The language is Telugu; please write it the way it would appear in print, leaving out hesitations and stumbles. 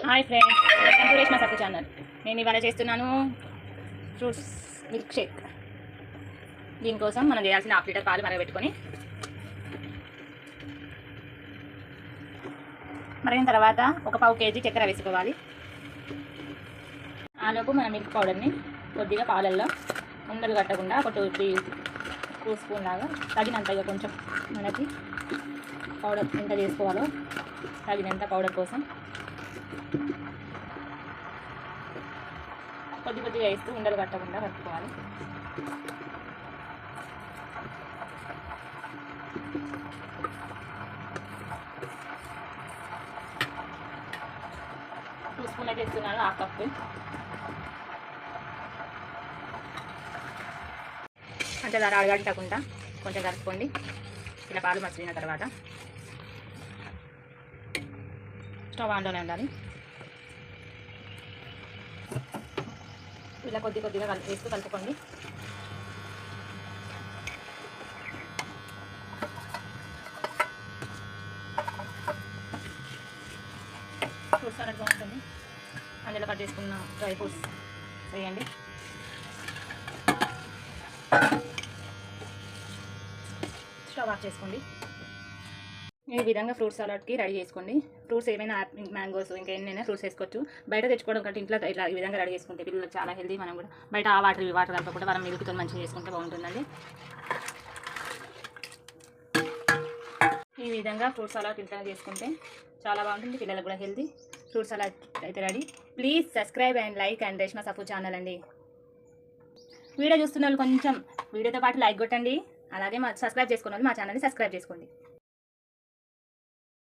Hi friends, welcome to Reshma Safu channel. నేను ఇవాళ చేస్తున్నాను ఫ్రూట్స్ మిల్క్ షేక్. దీనికోసం మనం చేయాల్సిన 1/2 లీటర్ పాలు మరగబెట్టుకొని మరిగిన తర్వాత 1/4 కేజీ చక్కెర వేసుకోవాలి. ఆలోపు మన మిల్క్ పౌడర్ని కొద్దిగా పాలల్లో ఉండలు కట్టకుండా ఒక 2 స్పూన్ లాగా తగినంతగా కొంచెం మనకి పౌడర్ ఎంత చేసుకోవాలో తగినంత పౌడర్ కోసం కొద్దిగా వేస్తూ ఉండలు కట్టకుండా కలుపుకోవాలి. టూ స్పూన్ అయితే వేస్తున్నాను, 1/2 కప్పు. అంటే దాన్ని అడగట్టకుండా కొంచెం కలుపుకోండి. ఇలా పాలు మసిలిన తర్వాత స్టవ్ ఆన్లోనే ఉండాలి. ఇలా కొద్దిగా వేస్తూ కలుపుకోండి. ఫ్రూట్స్ సలాడ్ బాగుంటుంది. అందులో కట్ చేసుకున్న డ్రై ఫ్రూట్స్ వేయండి. స్టవ్ ఆఫ్ చేసుకోండి. ఈ విధంగా ఫ్రూట్ సలాడ్కి రెడీ చేసుకోండి. ఫ్రూట్స్ ఏమైనా మ్యాంగోస్ ఇంకా ఎన్నైనా ఫ్రూట్స్ వేసుకోవచ్చు. బయట తెచ్చుకోవడం కంటే ఇంట్లో ఇట్లా ఈ విధంగా రెడీ చేసుకుంటే పిల్లలకు చాలా హెల్తీ. మనం కూడా బయట ఆ వాటర్ కలపకుండా మనం మిల్క్తో మంచిగా చేసుకుంటే బాగుంటుందండి. ఈ విధంగా ఫ్రూట్ సలాడ్ ఇంట్లో చేసుకుంటే చాలా బాగుంటుంది. పిల్లలకు కూడా హెల్తీ. ఫ్రూట్ సలాడ్ అయితే ready. Please subscribe and like and Reshma Safu channel అండి. వీడియో చూస్తున్న వాళ్ళు కొంచెం వీడియోతో పాటు లైక్ కొట్టండి. అలాగే సబ్స్క్రైబ్ చేసుకున్న వాళ్ళు మా ఛానల్ని సబ్స్క్రైబ్ చేసుకోండి.